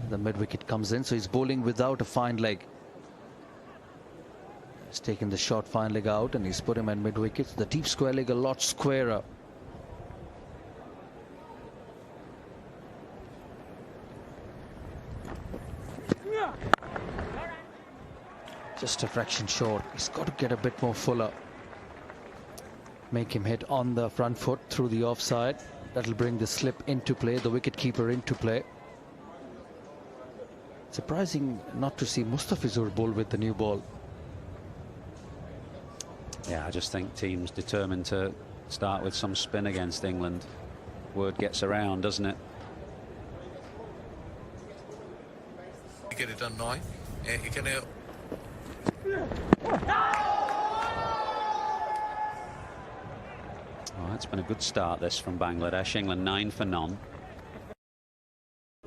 The mid-wicket comes in, so he's bowling without a fine leg. He's taken the short fine leg out and he's put him at mid-wicket. The deep square leg a lot squarer. Just a fraction short. He's got to get a bit more fuller. Make him hit on the front foot through the offside. That'll bring the slip into play, the wicket-keeper into play. Surprising not to see Mustafizur bowl with the new ball. Yeah, I just think teams determined to start with some spin against England. Word gets around, doesn't it? Get it done now. Oh, it's been a good start this from Bangladesh. England 9 for none.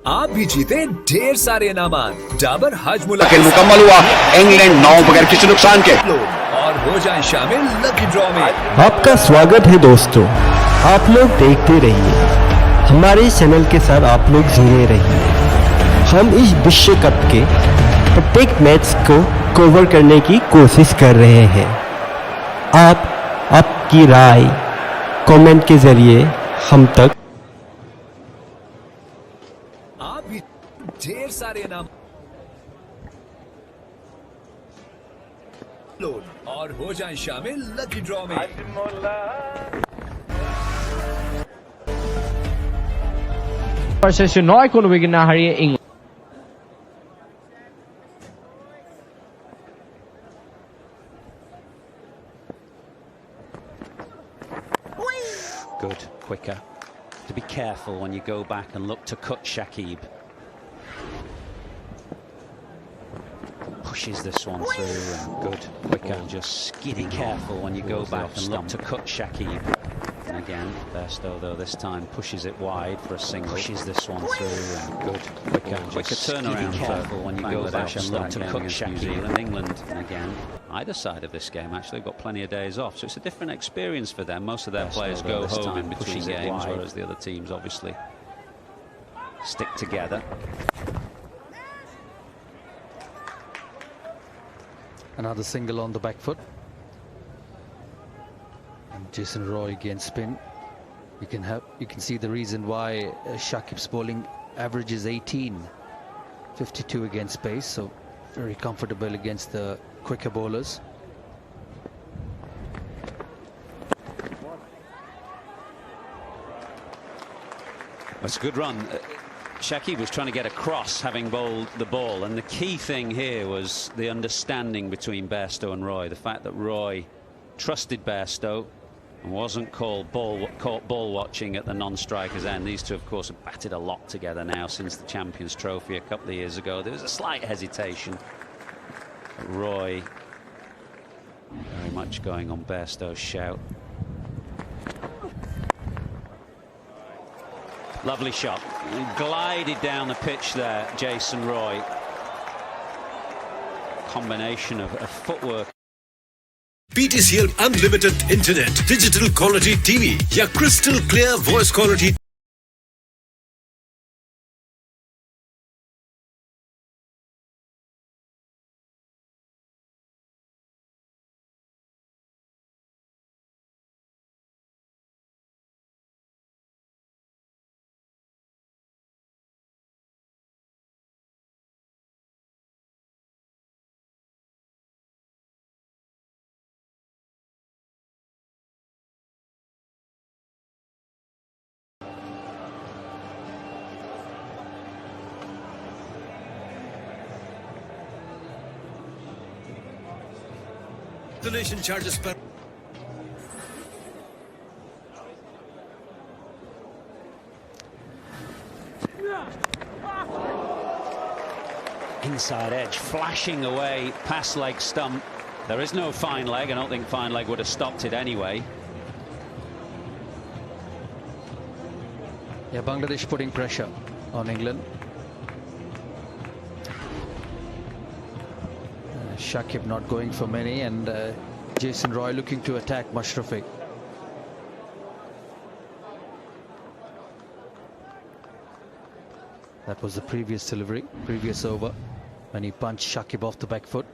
आप भी जीते ढेर सारे इनामात। डाबर हज मुलाकात मुकम्मल हुआ। England 9 बगैर किसी नुकसान के और हो जाएं शामिल लकी ड्रॉ में। आपका स्वागत है दोस्तों, आप लोग देखते रहिए, हमारे चैनल के साथ आप लोग जुड़े रहिए। हम इस विश्व कप के प्रत्येक मैच को कवर करने की कोशिश कर रहे हैं। आपकी राय कमेंट के जरिए हम तक आप भी ढेर सारे इनाम और हो जाएं शामिल लकी ड्रॉ में। শেষে 9 কোন উইকেট না হারিয়ে England. Good, quicker. To be careful when you go back and look to cut Shakib. Pushes this one through and good, quicker. Just skidding. Careful when you go back and look to cut Shakib. And again, Bairstow though this time pushes it wide for a single. Pushes this one through and good, quicker turnaround. Careful when you go back and look to cut Shakib. And England, and again, either side of this game actually got plenty of days off, so it's a different experience for them. Most of their players go home in between games, whereas the other teams obviously stick together. Another single on the back foot. And Jason Roy again spin. You can see the reason why Shakib's bowling average is 18, 52 against pace, so very comfortable against the quicker bowlers. That's a good run. Shakib was trying to get across, having bowled the ball, and the key thing here was the understanding between Bairstow and Roy. The fact that Roy trusted Bairstow and wasn't caught ball watching at the non-striker's end. These two, of course, have batted a lot together now since the Champions Trophy a couple of years ago. There was a slight hesitation. Roy very much going on Bairstow's shout. Lovely shot. He glided down the pitch there, Jason Roy. Combination of footwork. PTCL Unlimited Internet, Digital Quality TV या Crystal Clear Voice Quality। Donation charges per Inside edge, flashing away past leg stump. There is no fine leg. I don't think fine leg would have stopped it anyway. Yeah, Bangladesh putting pressure on England. Shakib not going for many, and Jason Roy looking to attack Mashrafi. That was the previous delivery, previous over, when he punched Shakib off the back foot.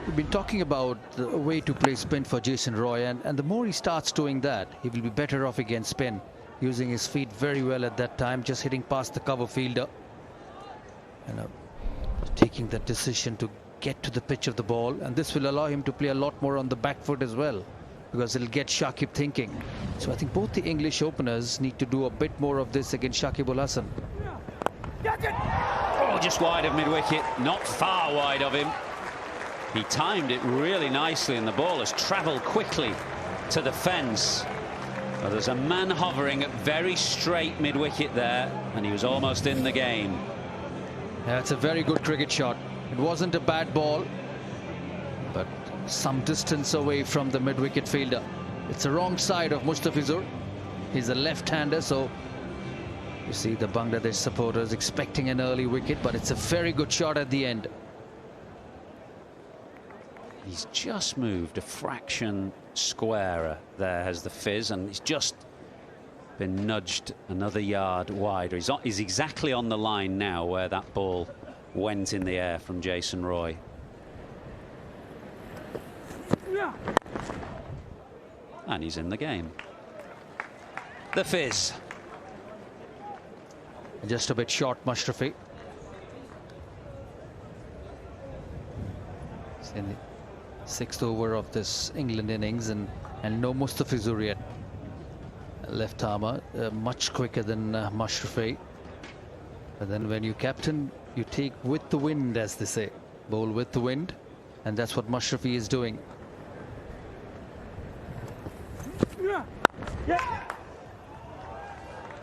We've been talking about the way to play spin for Jason Roy, and the more he starts doing that, he will be better off against spin, using his feet very well at that time, just hitting past the cover fielder, and taking that decision to get to the pitch of the ball. And this will allow him to play a lot more on the back foot as well, because it'll get Shakib thinking. So I think both the English openers need to do a bit more of this against Shakib Al Hasan. Oh, just wide of mid-wicket, not far wide of him. He timed it really nicely, and the ball has travelled quickly to the fence. Well, there's a man hovering at very straight mid-wicket there, and he was almost in the game. Yeah, it's a very good cricket shot. It wasn't a bad ball, but some distance away from the mid-wicket fielder. It's the wrong side of Mustafizur. He's a left-hander, so you see the Bangladesh supporters expecting an early wicket, but it's a very good shot at the end. He's just moved a fraction squarer there, has the Fizz, and he's just been nudged another yard wider. He's exactly on the line now where that ball went in the air from Jason Roy. And he's in the game. The Fizz. Just a bit short, Mashrafi. It's in the 6th over of this England innings, and no Mustafizur yet. Left armour, much quicker than Mashrafi. But then when you captain, you take with the wind, as they say. Bowl with the wind, and that's what Mashrafi is doing.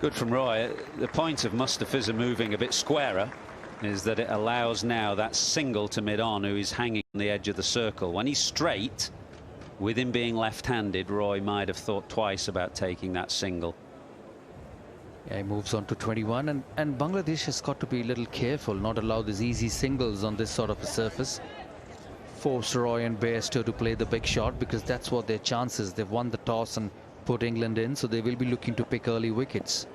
Good from Roy. The point of Mustafizur moving a bit squarer is that it allows now that single to mid-on, who is hanging on the edge of the circle. When he's straight, with him being left-handed, Roy might have thought twice about taking that single. Yeah, he moves on to 21, and Bangladesh has got to be a little careful, not allow these easy singles on this sort of a surface. Force Roy and Bairstow to play the big shot, because that's what their chances. They've won the toss and put England in, so they will be looking to pick early wickets.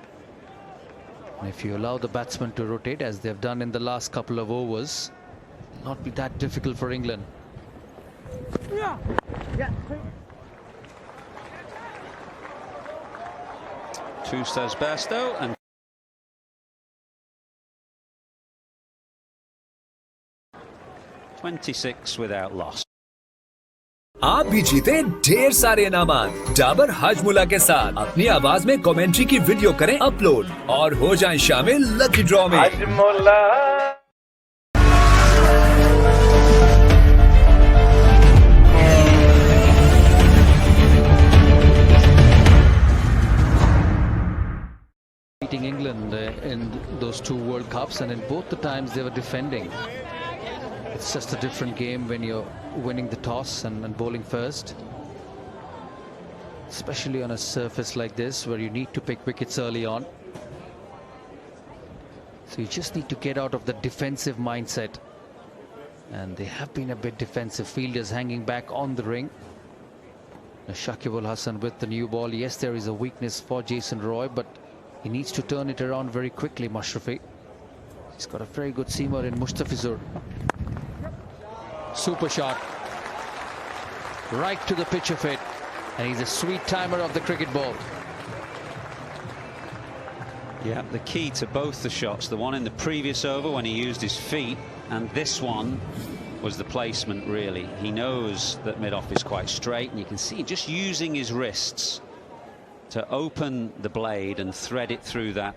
And if you allow the batsmen to rotate, as they've done in the last couple of overs, it'll not be that difficult for England. Two says Bairstow, and (26) without loss. आप भी जीते ढेर सारे इनामात डाबर हाजमुला के साथ। अपनी आवाज में कमेंट्री की वीडियो करें अपलोड और हो जाएं शामिल लकी ड्रॉ में। Beating England in those 2 World Cups, and in both the times they were defending. It's just a different game when you're winning the toss and bowling first, especially on a surface like this where you need to pick wickets early on. So you just need to get out of the defensive mindset, and they have been a bit defensive. Fielders hanging back on the ring. Now Shakib Al Hasan with the new ball. Yes, there is a weakness for Jason Roy, but he needs to turn it around very quickly, Mashrafi. He's got a very good seamer in Mustafizur. Super shot. Right to the pitch of it. And he's a sweet timer of the cricket ball. Yeah, the key to both the shots, the one in the previous over when he used his feet, and this one was the placement, really. He knows that mid-off is quite straight, and you can see just using his wrists to open the blade and thread it through that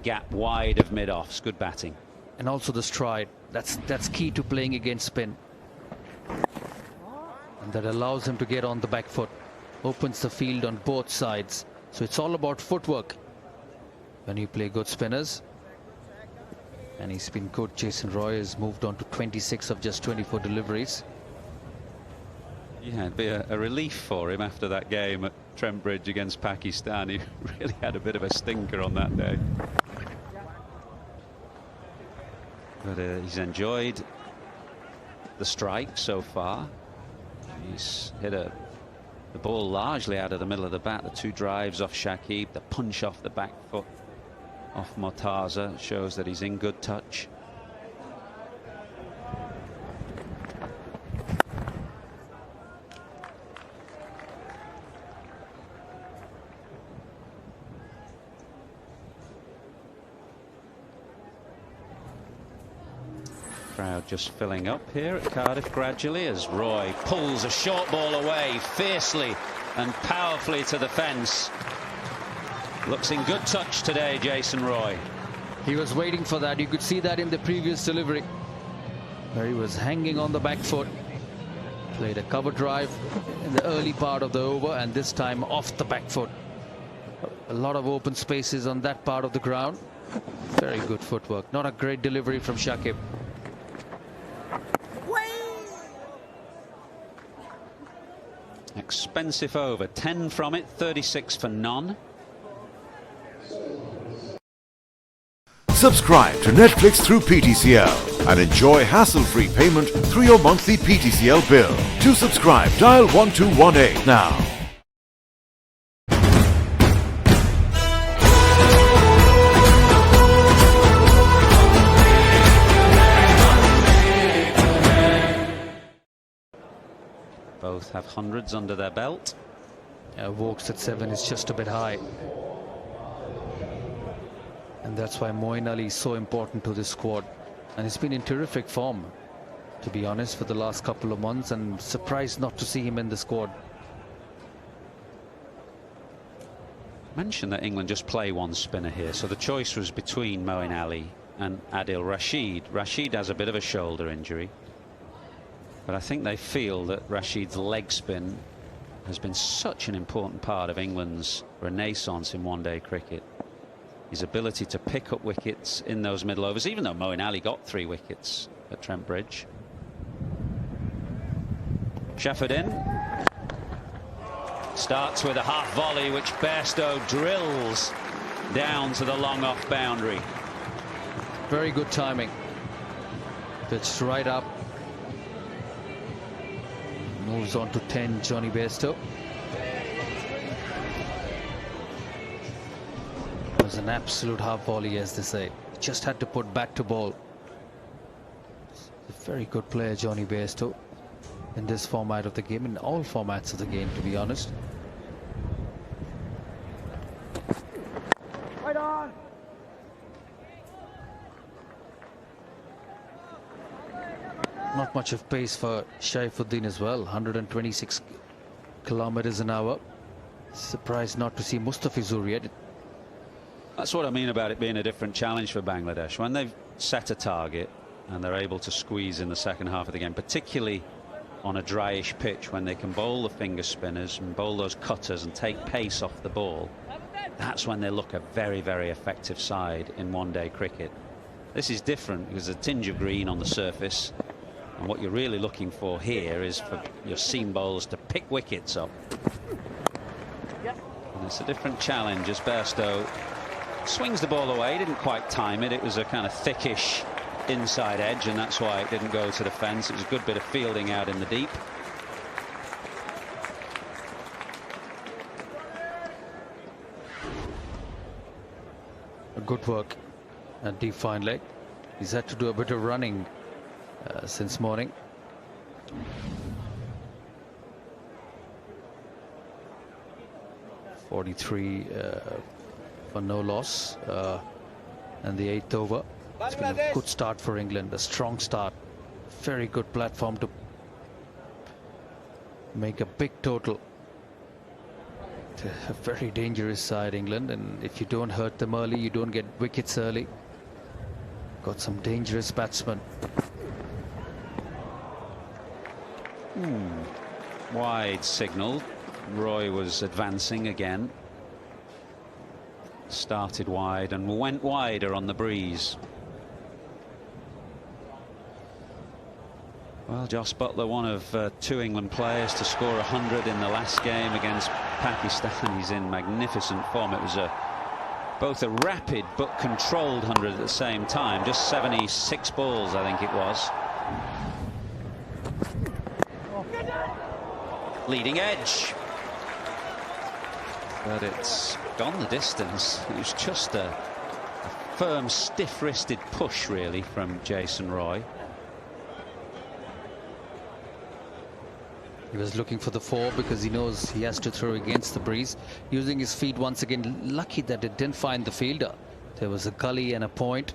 gap wide of mid-offs. Good batting. And also the stride. That's key to playing against spin. And that allows him to get on the back foot. Opens the field on both sides. So it's all about footwork when you play good spinners. And he's been good. Jason Roy has moved on to 26 of just 24 deliveries. Yeah, it'd be a relief for him after that game at Trent Bridge against Pakistan. He really had a bit of a stinker on that day. But he's enjoyed the strike so far. He's hit the ball largely out of the middle of the bat. The 2 drives off Shakib, the punch off the back foot off Mortaza shows that he's in good touch. Crowd just filling up here at Cardiff gradually as Roy pulls a short ball away fiercely and powerfully to the fence. Looks in good touch today, Jason Roy. He was waiting for that. You could see that in the previous delivery where he was hanging on the back foot. Played a cover drive in the early part of the over, and this time off the back foot. A lot of open spaces on that part of the ground. Very good footwork. Not a great delivery from Shakib. Expensive over, 10 from it, 36 for none. Subscribe to Netflix through PTCL and enjoy hassle-free payment through your monthly PTCL bill. To subscribe, dial 1218 now. Both have hundreds under their belt. Vokes at 7 is just a bit high. And that's why Moeen Ali is so important to this squad. And he's been in terrific form, to be honest, for the last couple of months. And surprised not to see him in the squad. Mentioned that England just play 1 spinner here. So the choice was between Moeen Ali and Adil Rashid. Rashid has a bit of a shoulder injury. But I think they feel that Rashid's leg spin has been such an important part of England's renaissance in one-day cricket. His ability to pick up wickets in those middle overs, even though Moeen Ali got 3 wickets at Trent Bridge. Shafferin starts with a half volley which Bairstow drills down to the long off boundary. Very good timing. Pitched right up. Moves on to 10, Johnny Bairstow. It was an absolute half volley, as they say. Just had to put bat to ball. A very good player, Johnny Bairstow, in this format of the game, in all formats of the game, to be honest. Right on. Not much of pace for Shaifuddin as well. 126 kilometers an hour. Surprised not to see Mustafizur yet. That's what I mean about it being a different challenge for Bangladesh. When they've set a target and they're able to squeeze in the second half of the game, particularly on a dryish pitch, when they can bowl the finger spinners and bowl those cutters and take pace off the ball, that's when they look a very, very effective side in one-day cricket. This is different because there's a tinge of green on the surface, and what you're really looking for here is for your seam bowlers to pick wickets up. And it's a different challenge as Bairstow swings the ball away. Didn't quite time it. It was a kind of thickish inside edge, and that's why it didn't go to the fence. It was a good bit of fielding out in the deep. Good work at deep fine leg. He's had to do a bit of running since morning. .43 for no loss, and the 8th over. It's been a good start for England, a strong start. Very good platform to make a big total. A very dangerous side, England, and if you don't hurt them early, you don't get wickets early. Got some dangerous batsmen. Wide signal. Roy was advancing again. Started wide and went wider on the breeze. Well, Jos Buttler, one of 2 England players to score 100 in the last game against Pakistan. He's in magnificent form. It was both a rapid but controlled 100 at the same time. Just 76 balls, I think it was. leading edge. But it's gone the distance. It was just a firm, stiff-wristed push, really, from Jason Roy. He was looking for the 4 because he knows he has to throw against the breeze. Using his feet once again. Lucky that it didn't find the fielder. There was a gully and a point,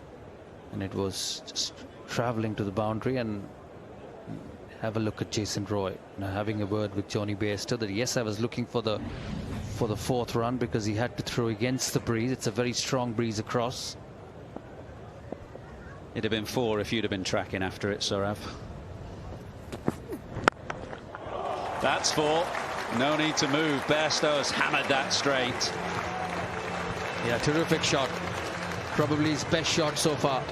and it was just traveling to the boundary. And have a look at Jason Roy now having a word with Johnny Bairstow that yes, I was looking for the 4th run because he had to throw against the breeze. It's a very strong breeze across. It'd have been 4 if you'd have been tracking after it, Saurav. That's 4. No need to move. Bairstow has hammered that straight. Yeah, terrific shot. Probably his best shot so far.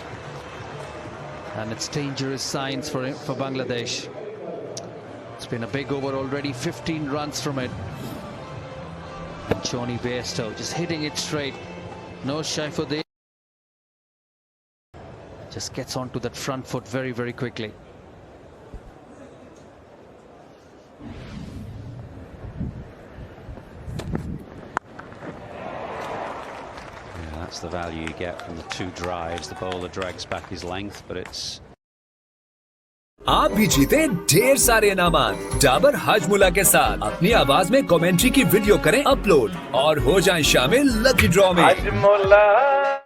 And it's dangerous signs for Bangladesh. It's been a big over already. 15 runs from it. And Johnny Bairstow just hitting it straight. No shy for this. Just gets onto that front foot very, very quickly. That's the value you get from the 2 drives. The bowler drags back his length, but it's... आप भी जीते ढेर सारे इनामात डाबर हाजमुला के साथ। अपनी आवाज में कमेंट्री की वीडियो करें अपलोड और हो जाएं शामिल लकी ड्रॉ में।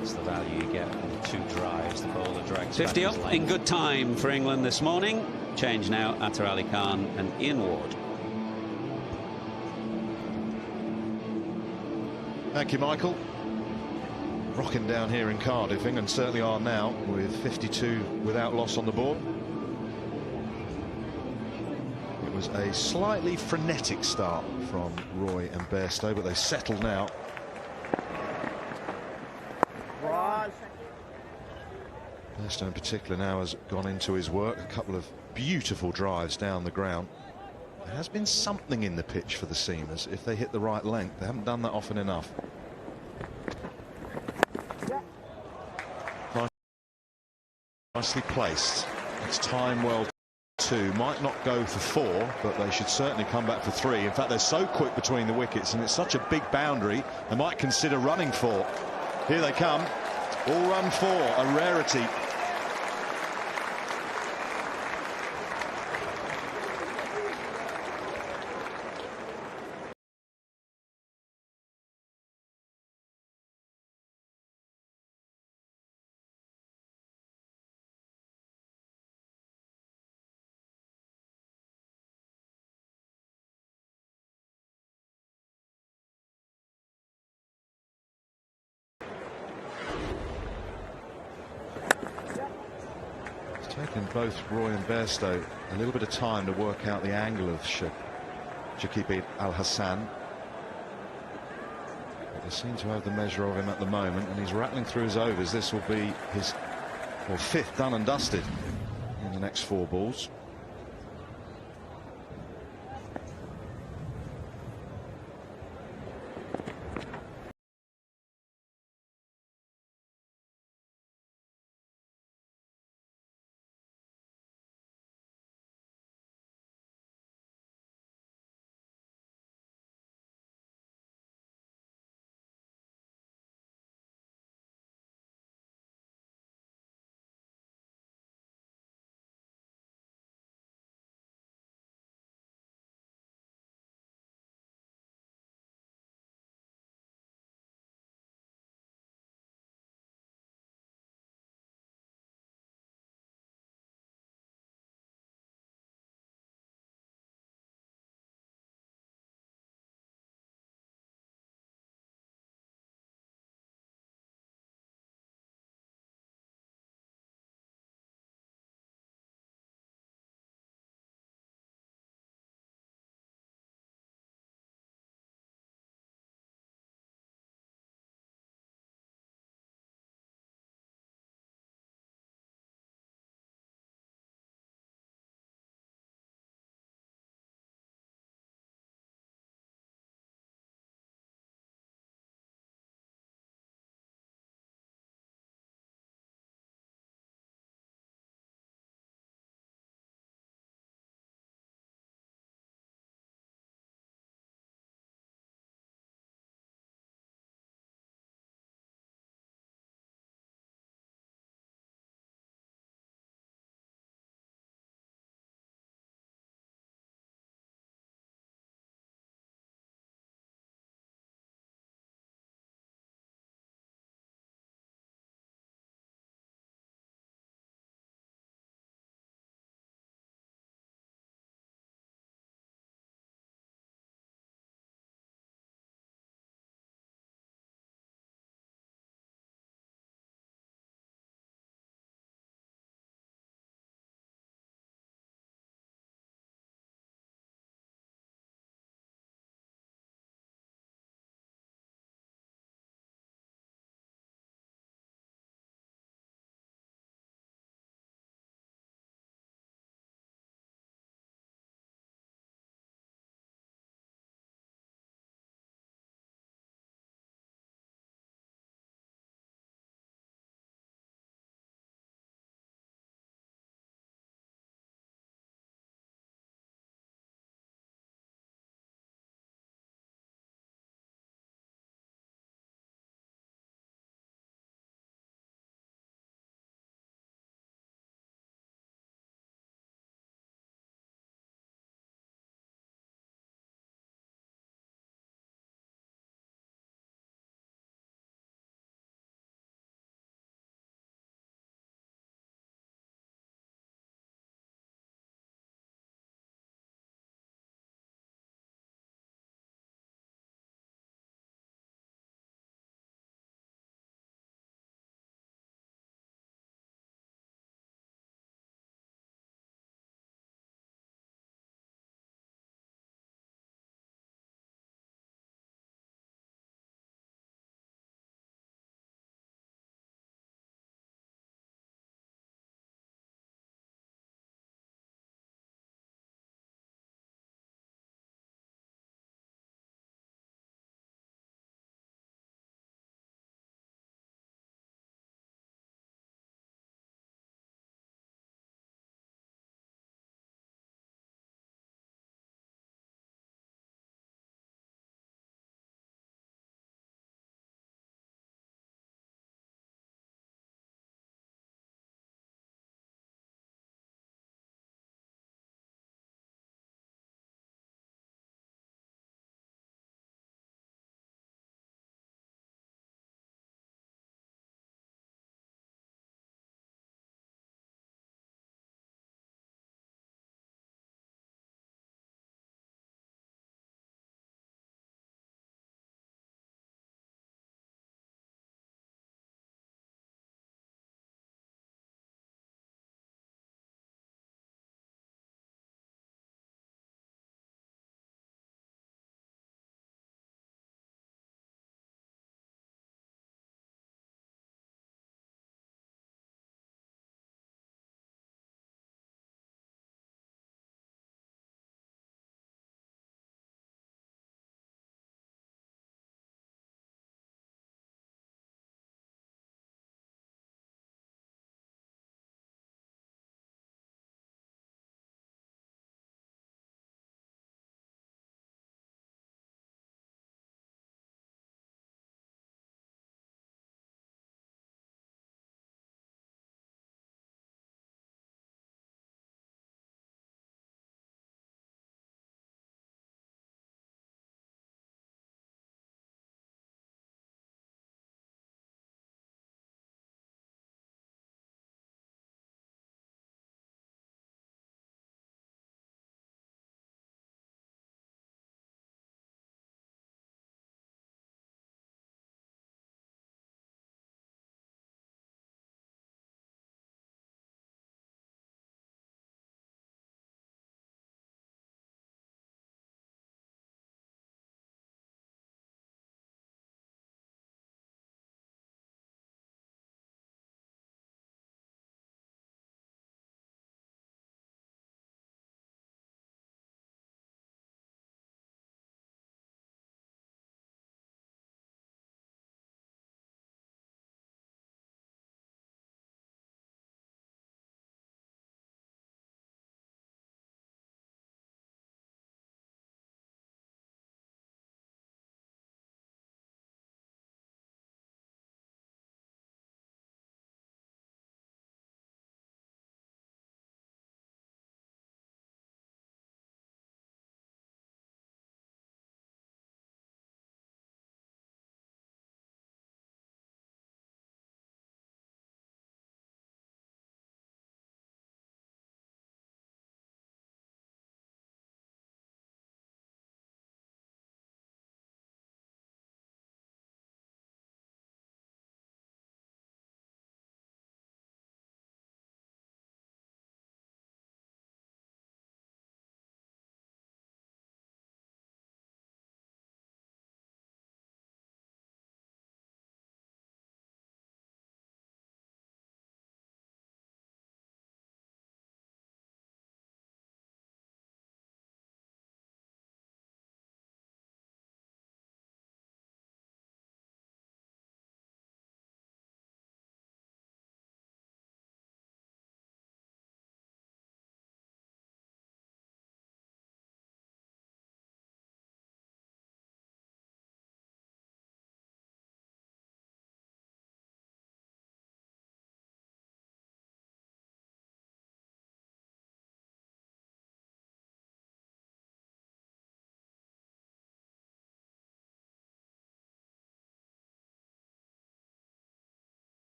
That's the value you get from the 2 drives. The bowler drags 50 up in good time for England this morning. Change now, Atar Ali Khan and Ian Ward. Thank you, Michael. Rocking down here in Cardiff, England certainly are now, with 52 without loss on the board. It was a slightly frenetic start from Roy and Bairstow, but they settled now. Bairstow in particular now has gone into his work. A couple of beautiful drives down the ground. There has been something in the pitch for the seamers. If they hit the right length, they haven't done that often enough. Nicely placed. It's time well 2. Might not go for 4, but they should certainly come back for 3. In fact, they're so quick between the wickets, and it's such a big boundary, they might consider running 4. Here they come. All run 4, a rarity. Taken both Roy and Bairstow a little bit of time to work out the angle of Shakib Al Hassan. But they seem to have the measure of him at the moment, and he's rattling through his overs. This will be his 5th done and dusted in the next 4 balls.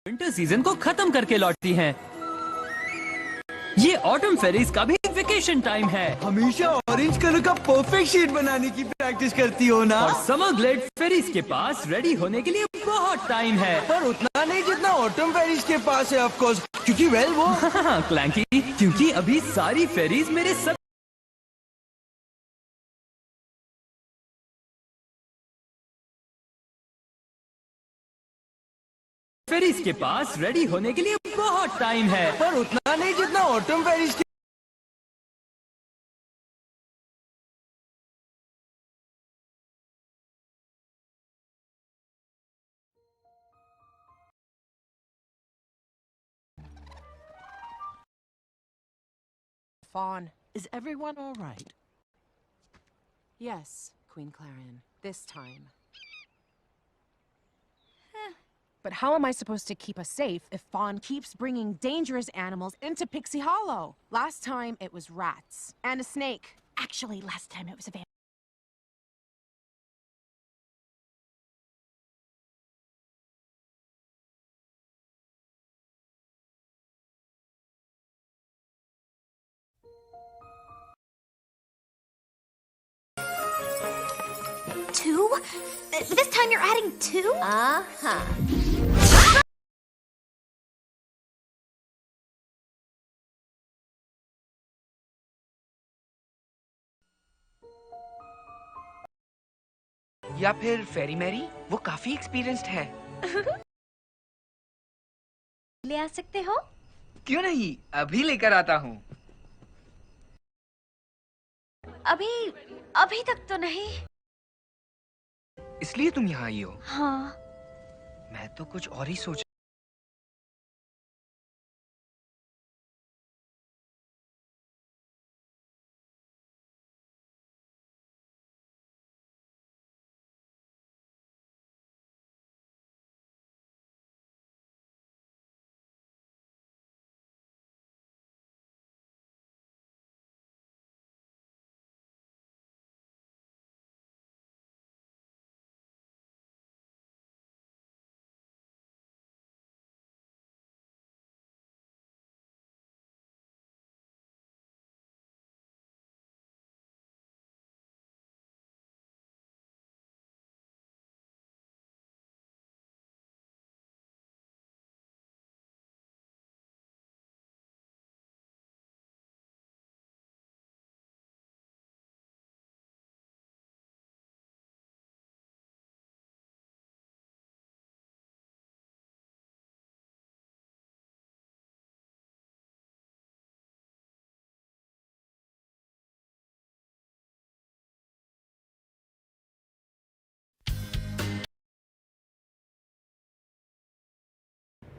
Winter season को खत्म करके लौटती हैं। ये autumn fairies का भी vacation time है। हमेशा orange colour का परफेक्ट शेड बनाने की प्रैक्टिस करती हो ना। और समर ग्लेड फेरीज के पास रेडी होने के लिए बहुत टाइम है। पर उतना नहीं जितना ऑटम फेरीज के पास है ऑफ कोर्स, क्योंकि वेल वो क्लैंकी, क्योंकि अभी सारी फेरीज मेरे सब फेरीज के पास रेडी होने के लिए बहुत टाइम है। पर उतना नहीं जितना ऑटम फेरीज के Fawn, is everyone all right? Yes, Queen Clarion, this time. But how am I supposed to keep us safe if Fawn keeps bringing dangerous animals into Pixie Hollow? Last time it was rats and a snake. Actually, last time it was a vampire. Two? This time you're adding two? Uh-huh. या फिर फेरी Mary, वो काफी experienced है। ले आ सकते हो? क्यों नहीं, अभी लेकर आता हूँ। अभी तक तो नहीं। इसलिए तुम यहाँ आई हो? हाँ। मैं तो कुछ और ही सोच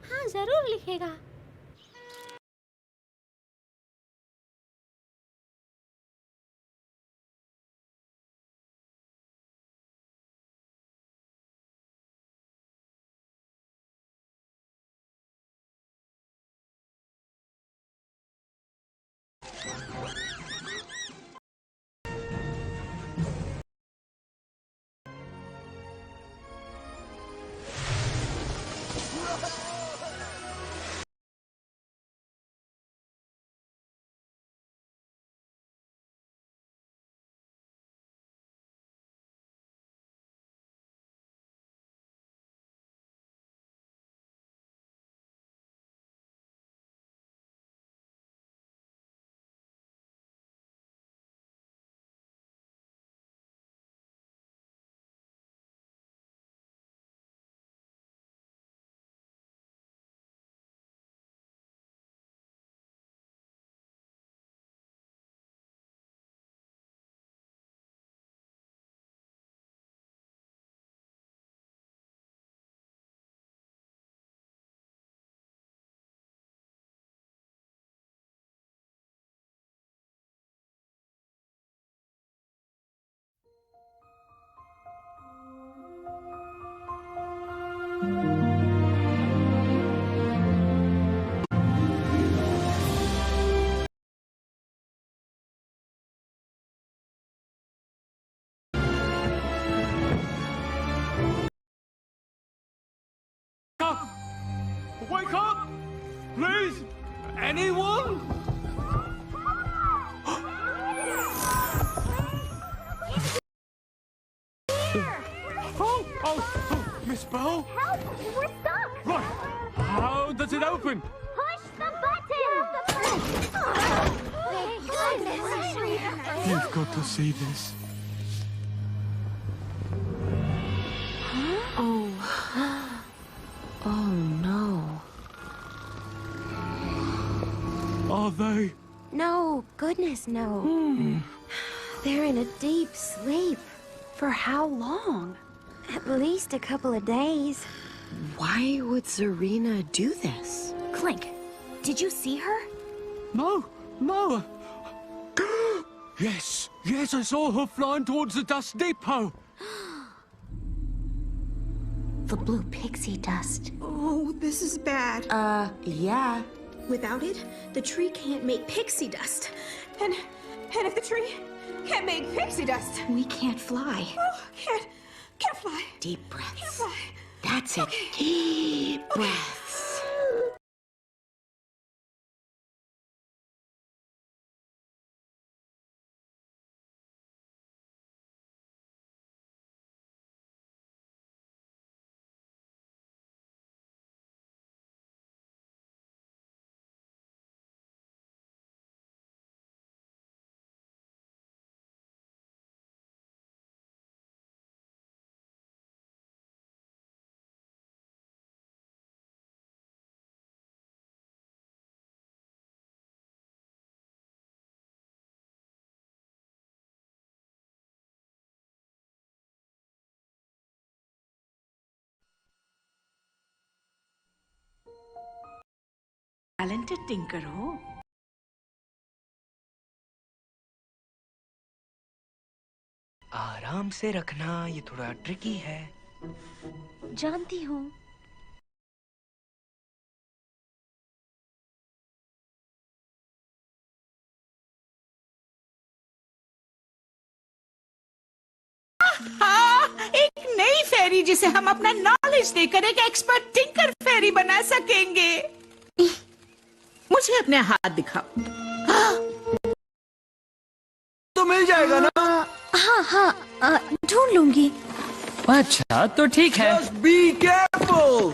हाँ, जरूर लिखेगा। Wake up! Please! Anyone? Oh, Miss Bell? Help! We're stuck! Right. How does it open? Push the button! Thank goodness! You've got to see this. Oh. Oh no. Are they? No, goodness, no. They're in a deep sleep. For how long? At least a couple of days. Why would Serena do this? Clink, did you see her? No. Yes, I saw her flying towards the dust depot. The blue pixie dust. Oh, this is bad. Yeah. Without it, the tree can't make pixie dust. And if the tree can't make pixie dust, We can't fly. oh, can't fly. Deep Can't breaths. fly. That's it. Deep breaths. Talented tinker हो। आराम से रखना, ये थोड़ा tricky है। जानती हूँ। एक नई फेरी जिसे हम अपना नॉलेज देकर एक एक्सपर्ट टिंकर फेरी बना सकेंगे। मुझे अपने हाथ दिखाओ। तो मिल जाएगा ना? हाँ, ढूंढ लूंगी। अच्छा, तो ठीक है। Just be careful.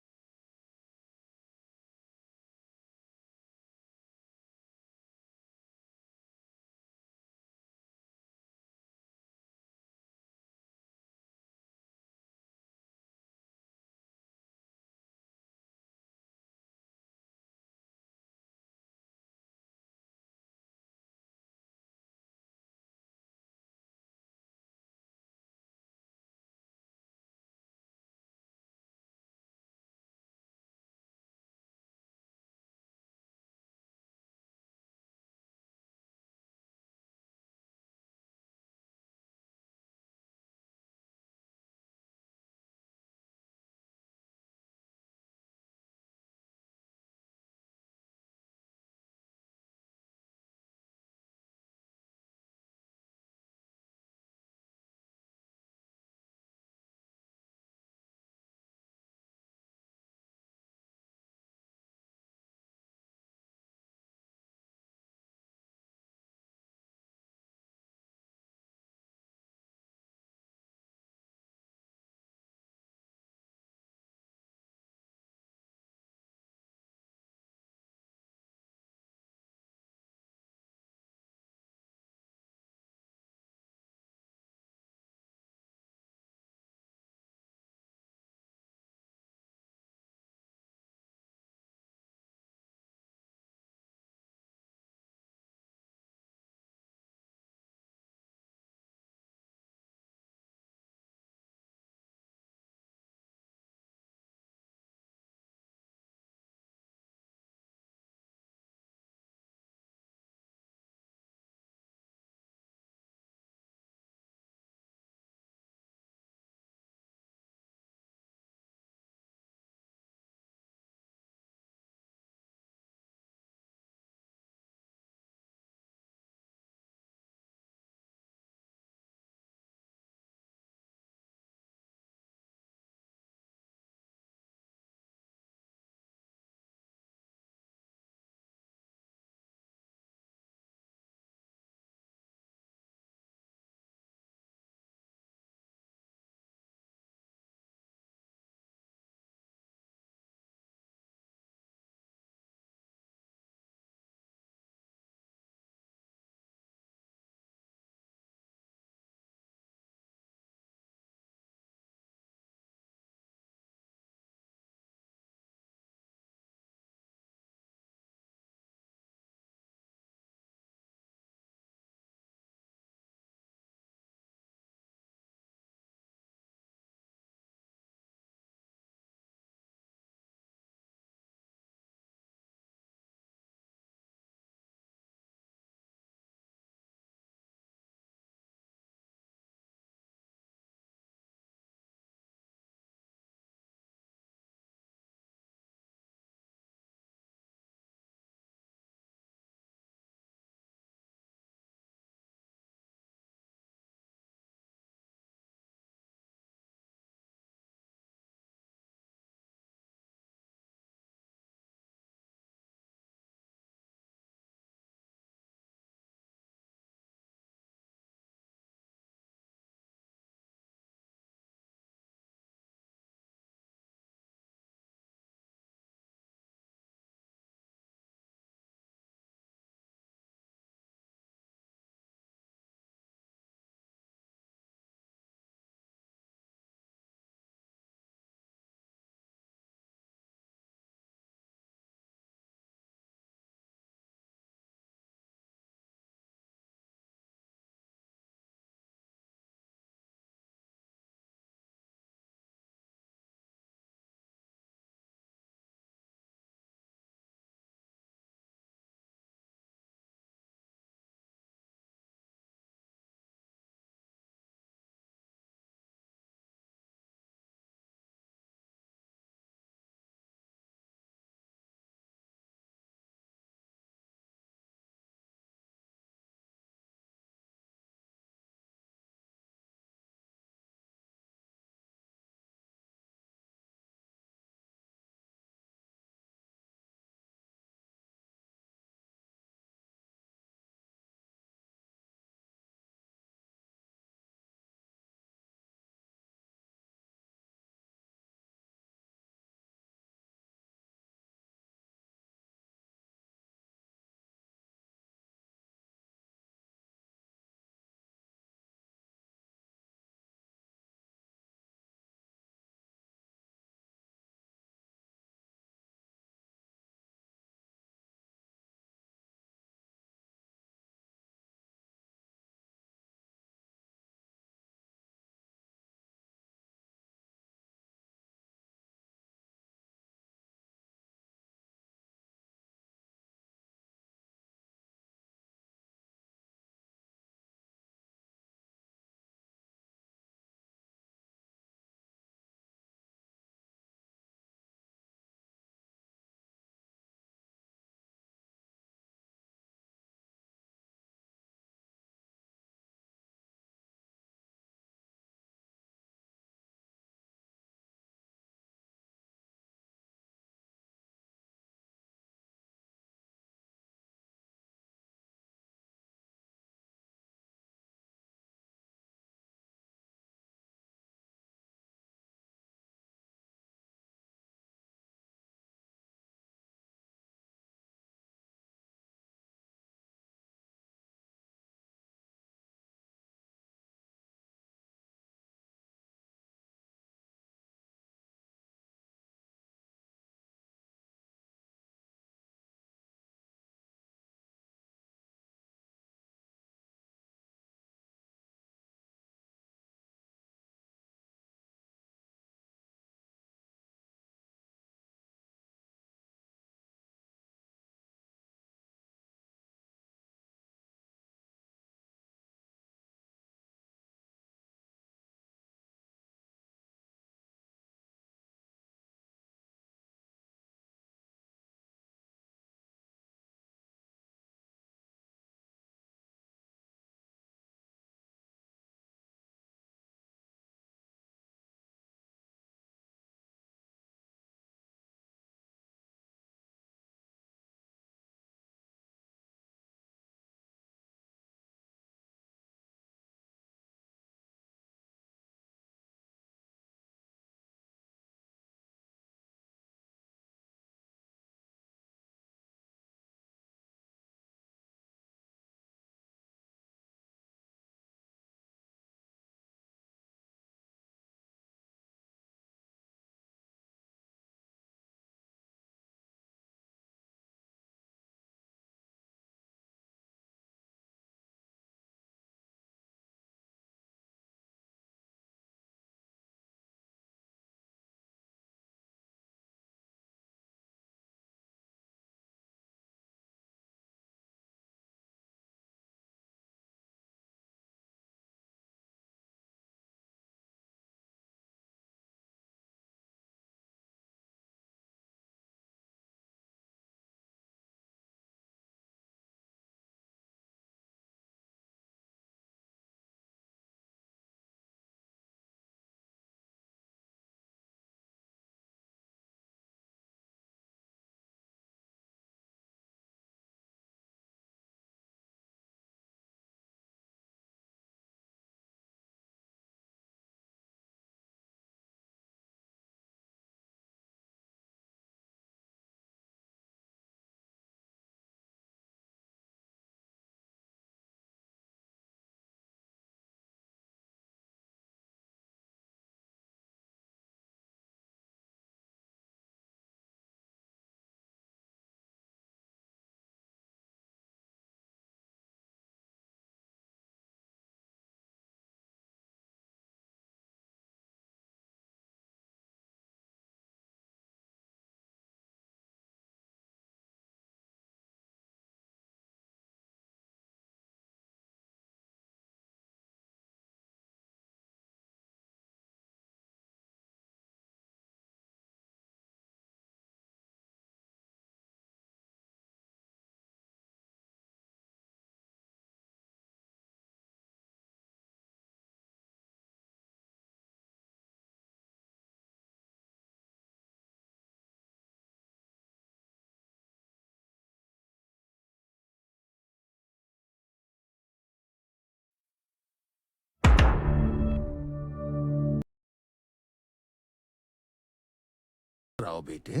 आओ बेटे,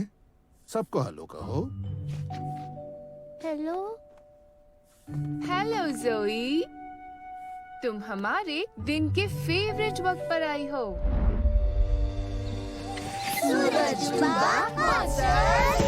सबको हेलो कहो। हेलो हेलो जोई, तुम हमारे दिन के फेवरेट वक्त पर आई हो। सूरज मॉन्स्टर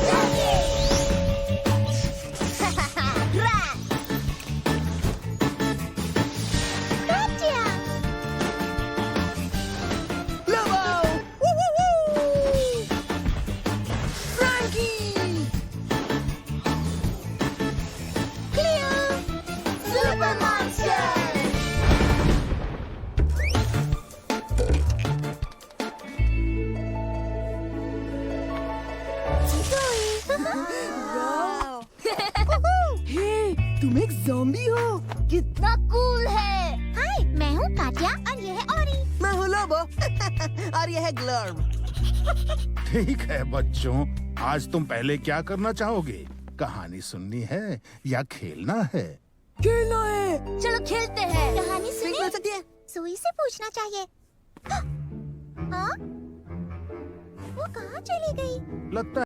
तुम एक ज़ॉम्बी हो, कितना कूल है। हाय, मैं हूँ काटिया और ये है ओरी। मैं हूँ लोबो और ये है ग्लर्ब। ठीक है बच्चों, आज तुम पहले क्या करना चाहोगे? कहानी सुननी है या खेलना है? खेलना है। चलो खेलते हैं। कहानी सुनिए। सकती है। सोई से पूछना चाहिए। हाँ? वो कहाँ चली गई? लगता